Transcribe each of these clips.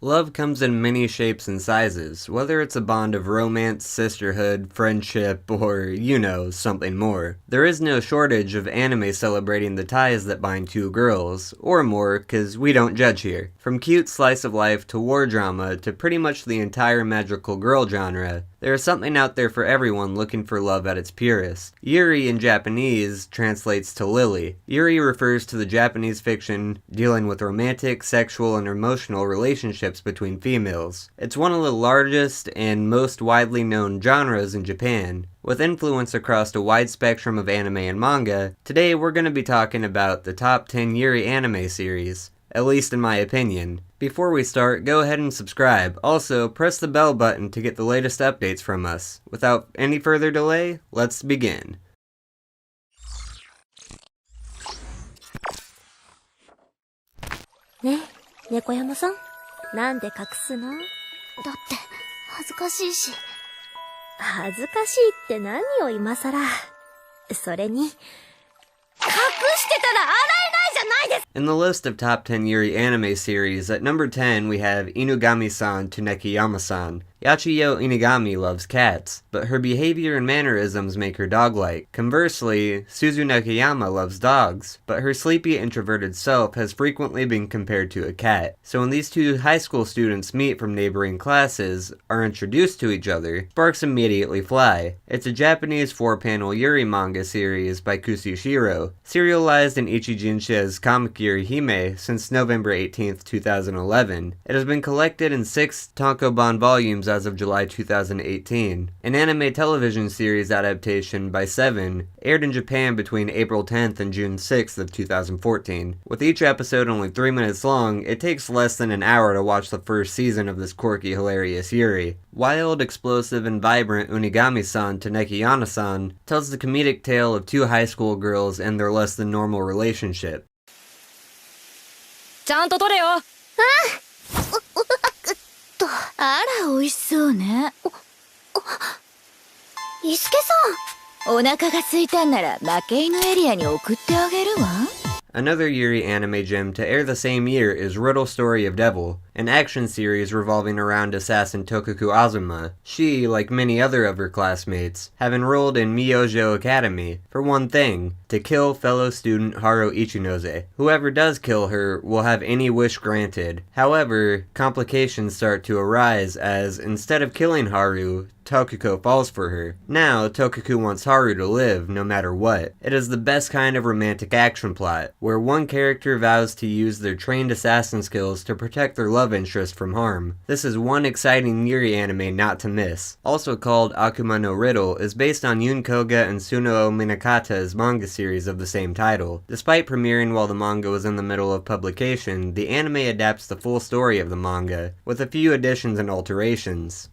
Love comes in many shapes and sizes, whether it's a bond of romance, sisterhood, friendship, or, something more. There is no shortage of anime celebrating the ties that bind two girls, or more, cause we don't judge here. From cute slice of life to war drama to pretty much the entire magical girl genre, there is something out there for everyone looking for love at its purest. Yuri in Japanese translates to Lily. Yuri refers to the Japanese fiction dealing with romantic, sexual, and emotional relationships between females. It's one of the largest and most widely known genres in Japan. With influence across a wide spectrum of anime and manga, today we're going to be talking about the top 10 Yuri anime series, at least in my opinion. Before we start, go ahead and subscribe. Also, press the bell button to get the latest updates from us. Without any further delay, let's begin. Ne, Nekoyama-san? なんで隠すの？だって、恥ずかしいし。恥ずかしいって何よ今更。それに、隠してたら洗えないじゃないですか。 In the list of top 10 Yuri anime series, at number 10 we have Inugami-san to Nekiyama-san. Yachiyo Inugami loves cats, but her behavior and mannerisms make her dog-like. Conversely, Suzu Nekiyama loves dogs, but her sleepy, introverted self has frequently been compared to a cat. So when these two high school students meet from neighboring classes, are introduced to each other, sparks immediately fly. It's a Japanese 4-panel Yuri manga series by Kusushiro, serialized in Ichijinsha's Comic Yuri Hime since November 18th, 2011. It has been collected in 6 tankobon volumes as of July 2018. An anime television series adaptation by Seven aired in Japan between April 10th and June 6th of 2014. With each episode only 3 minutes long, it takes less than an hour to watch the first season of this quirky, hilarious Yuri. Wild, explosive, and vibrant Unigami-san to Nekiyama-san tells the comedic tale of two high school girls and their less than normal relationship. ちゃんと取れよ。あら、美味しそうね。伊助さん。お腹が空いたんなら、負け犬エリアに送ってあげるわ。 Another Yuri anime gem to air the same year is Riddle Story of Devil, an action series revolving around assassin Tokuku Azuma. She, like many other of her classmates, have enrolled in Myojo Academy for one thing: to kill fellow student Haru Ichinose. Whoever does kill her will have any wish granted. However, complications start to arise as, instead of killing Haru, Tokuko falls for her. Now, Tokuko wants Haru to live, no matter what. It is the best kind of romantic action plot, where one character vows to use their trained assassin skills to protect their love interest from harm. This is one exciting Yuri anime not to miss. Also called Akuma no Riddle, is based on Yun Koga and Sunoo Minakata's manga series of the same title. Despite premiering while the manga was in the middle of publication, the anime adapts the full story of the manga, with a few additions and alterations.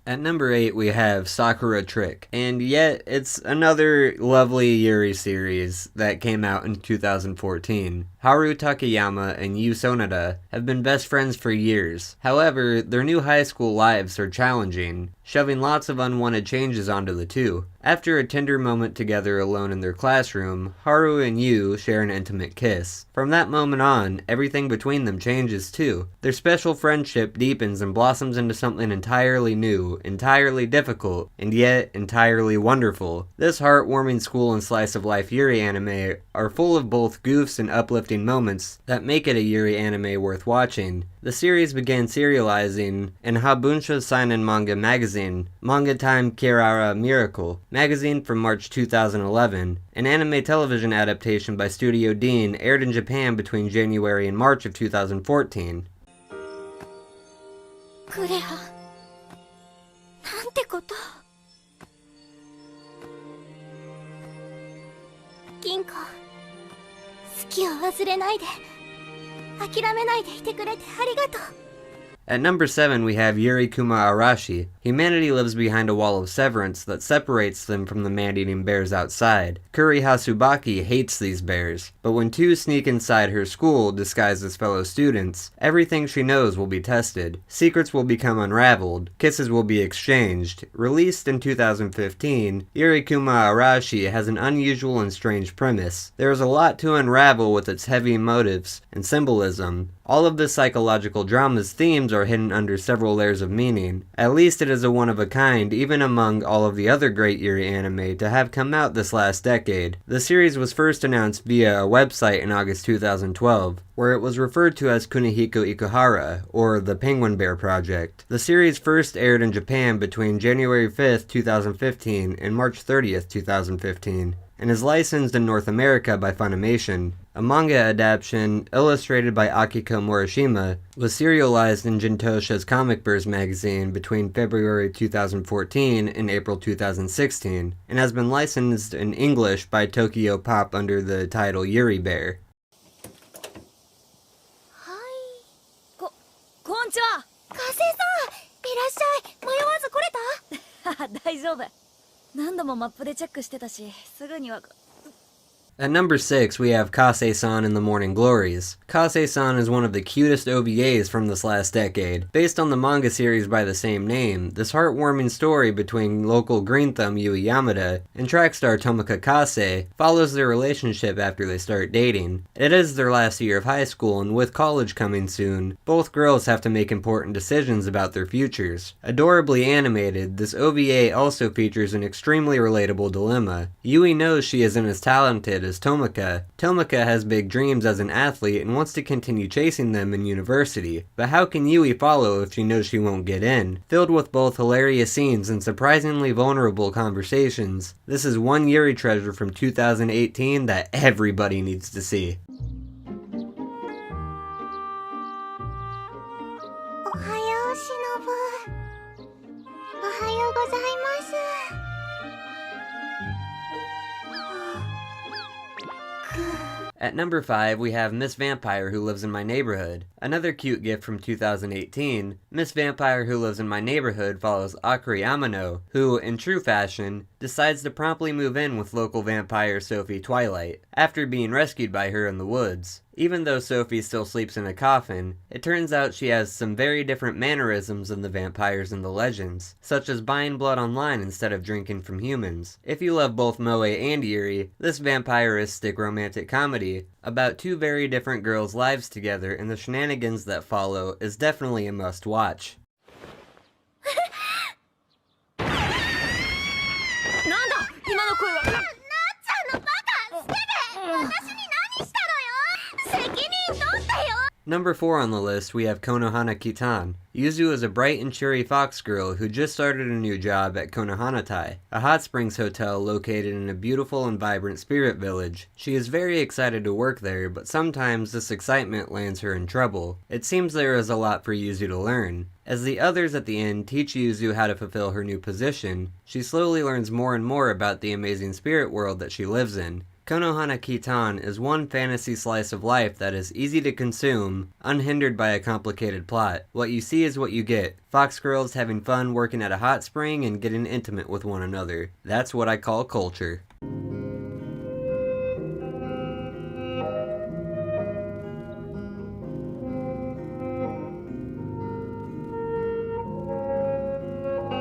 At number 8 we have Sakura Trick, and yet it's another lovely Yuri series that came out in 2014. Haru Takayama and Yu Sonada have been best friends for years. However, their new high school lives are challenging, shoving lots of unwanted changes onto the two. After a tender moment together alone in their classroom, Haru and Yu share an intimate kiss. From that moment on, everything between them changes too. Their special friendship deepens and blossoms into something entirely new, entirely difficult, and yet entirely wonderful. This heartwarming school and slice of life Yuri anime are full of both goofs and uplifting moments that make it a Yuri anime worth watching. The series began serializing in Habunsha Seinen Manga magazine, Manga Time Kirara Miracle, magazine from March 2011. An anime television adaptation by Studio Dean aired in Japan between January and March of 2014. クレア、なんてこと。銀子、好きを忘れないで、諦めないでいてくれてありがとう。At number 7, we have Yuri Arashi. Humanity lives behind a wall of severance that separates them from the man-eating bears outside. Kuri Hasubaki hates these bears, but when two sneak inside her school disguised as fellow students, everything she knows will be tested. Secrets will become unraveled. Kisses will be exchanged. Released in 2015, Yuri Arashi has an unusual and strange premise. There is a lot to unravel with its heavy motives and symbolism. All of the psychological drama's themes are hidden under several layers of meaning. At least it is a one-of-a-kind even among all of the other great Yuri anime to have come out this last decade. The series was first announced via a website in August 2012, where it was referred to as Kunihiko Ikuhara, or the Penguin Bear Project. The series first aired in Japan between January 5th, 2015 and March 30th, 2015, and is licensed in North America by Funimation. A manga adaptation, illustrated by Akiko Morishima, was serialized in Jintosha's Comic Verse magazine between February 2014 and April 2016, and has been licensed in English by Tokyo Pop under the title Yuri Bear. こんにちは。加瀬さん、いらっしゃい。迷わず来れた？大丈夫。何度もマップでチェックしてたし、すぐには。 At number 6, we have Kase-san in the Morning Glories. Kase-san is one of the cutest OVAs from this last decade. Based on the manga series by the same name, this heartwarming story between local Green Thumb Yui Yamada and track star Tomoka Kase follows their relationship after they start dating. It is their last year of high school, and with college coming soon, both girls have to make important decisions about their futures. Adorably animated, this OVA also features an extremely relatable dilemma. Yui knows she isn't as talented as Tomoka. Tomoka has big dreams as an athlete and wants to continue chasing them in university, but how can Yui follow if she knows she won't get in? Filled with both hilarious scenes and surprisingly vulnerable conversations, this is one Yuri treasure from 2018 that everybody needs to see. At number 5, we have Miss Vampire Who Lives in My Neighborhood. Another cute gift from 2018, Miss Vampire Who Lives in My Neighborhood follows Akari Amano, who, in true fashion, decides to promptly move in with local vampire Sophie Twilight, after being rescued by her in the woods. Even though Sophie still sleeps in a coffin, it turns out she has some very different mannerisms than the vampires in the legends, such as buying blood online instead of drinking from humans. If you love both Moe and Yuri, this vampiristic romantic comedy about two very different girls' lives together and the shenanigans that follow is definitely a must-watch. なんだ今の声は。なっちゃんのバカスケベ。私に何したのよ。責任取ってよ。 Number 4 on the list, we have Konohana Kitan. Yuzu is a bright and cheery fox girl who just started a new job at Konohanatai, a hot springs hotel located in a beautiful and vibrant spirit village. She is very excited to work there, but sometimes this excitement lands her in trouble. It seems there is a lot for Yuzu to learn. As the others at the inn teach Yuzu how to fulfill her new position, she slowly learns more and more about the amazing spirit world that she lives in. Konohana Kitan is one fantasy slice of life that is easy to consume, unhindered by a complicated plot. What you see is what you get. Fox girls having fun working at a hot spring and getting intimate with one another. That's what I call culture.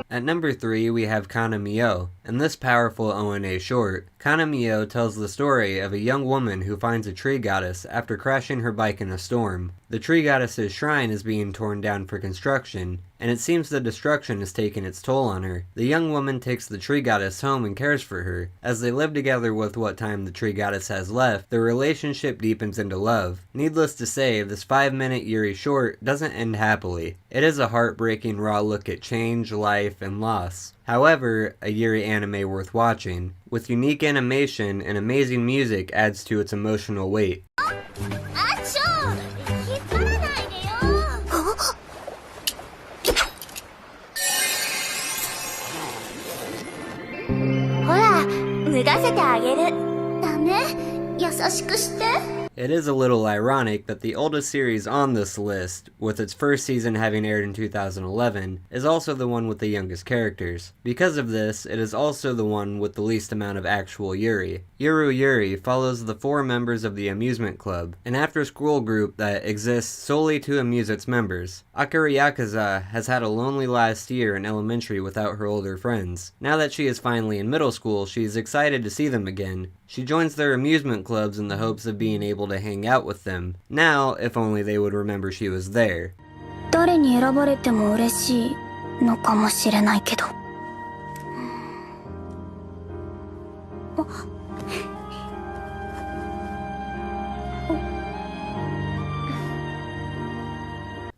At number 3, we have Kanamiyo. In this powerful ONA short, Kanamiyo tells the story of a young woman who finds a tree goddess after crashing her bike in a storm. The tree goddess's shrine is being torn down for construction, and it seems the destruction is taking its toll on her. The young woman takes the tree goddess home and cares for her. As they live together with what time the tree goddess has left, their relationship deepens into love. Needless to say, this 5-minute Yuri short doesn't end happily. It is a heartbreaking raw look at change, life, and loss. However, a Yuri anime worth watching, with unique animation and amazing music adds to its emotional weight. ほら、脱がせてあげる。ダメ、優しくして。It is a little ironic that the oldest series on this list, with its first season having aired in 2011, is also the one with the youngest characters. Because of this, it is also the one with the least amount of actual Yuri. Yuri follows the 4 members of the amusement club, an after-school group that exists solely to amuse its members. Akira Yakuza has had a lonely last year in elementary without her older friends. Now that she is finally in middle school, she is excited to see them again. She joins their amusement clubs in the hopes of being able to hang out with them. Now, if only they would remember she was there. 誰に選ばれても嬉しいのかもしれないけど。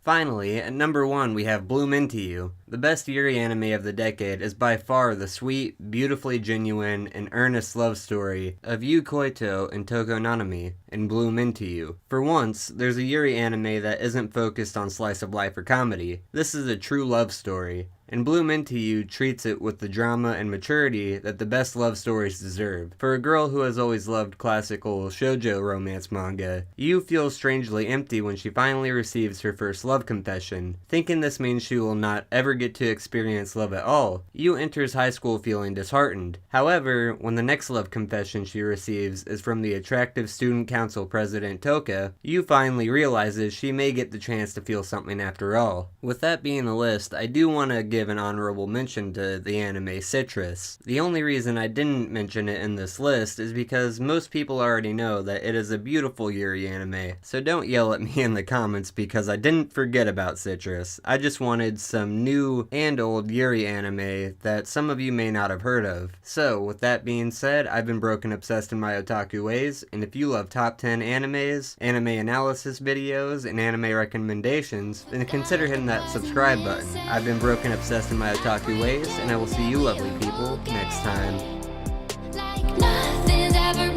Finally, at number 1 we have Bloom Into You. The best Yuri anime of the decade is by far the sweet, beautifully genuine, and earnest love story of Yu Koito and Toko Nanami in Bloom Into You. For once, there's a Yuri anime that isn't focused on slice of life or comedy. This is a true love story. And Bloom Into You treats it with the drama and maturity that the best love stories deserve. For a girl who has always loved classical shoujo romance manga, Yu feels strangely empty when she finally receives her first love confession. Thinking this means she will not ever get to experience love at all, Yu enters high school feeling disheartened. However, when the next love confession she receives is from the attractive student council president Toka, Yu finally realizes she may get the chance to feel something after all. With that being the list, I do want to give an honorable mention to the anime Citrus. The only reason I didn't mention it in this list is because most people already know that it is a beautiful Yuri anime, so don't yell at me in the comments because I didn't forget about Citrus. I just wanted some new and old Yuri anime that some of you may not have heard of. So, with that being said, I've been broken obsessed in my otaku ways, and if you love top 10 animes, anime analysis videos, and anime recommendations, then consider hitting that subscribe button. I've been broken obsessed in my otaku ways, and I will see you lovely people next time. Like nothing's ever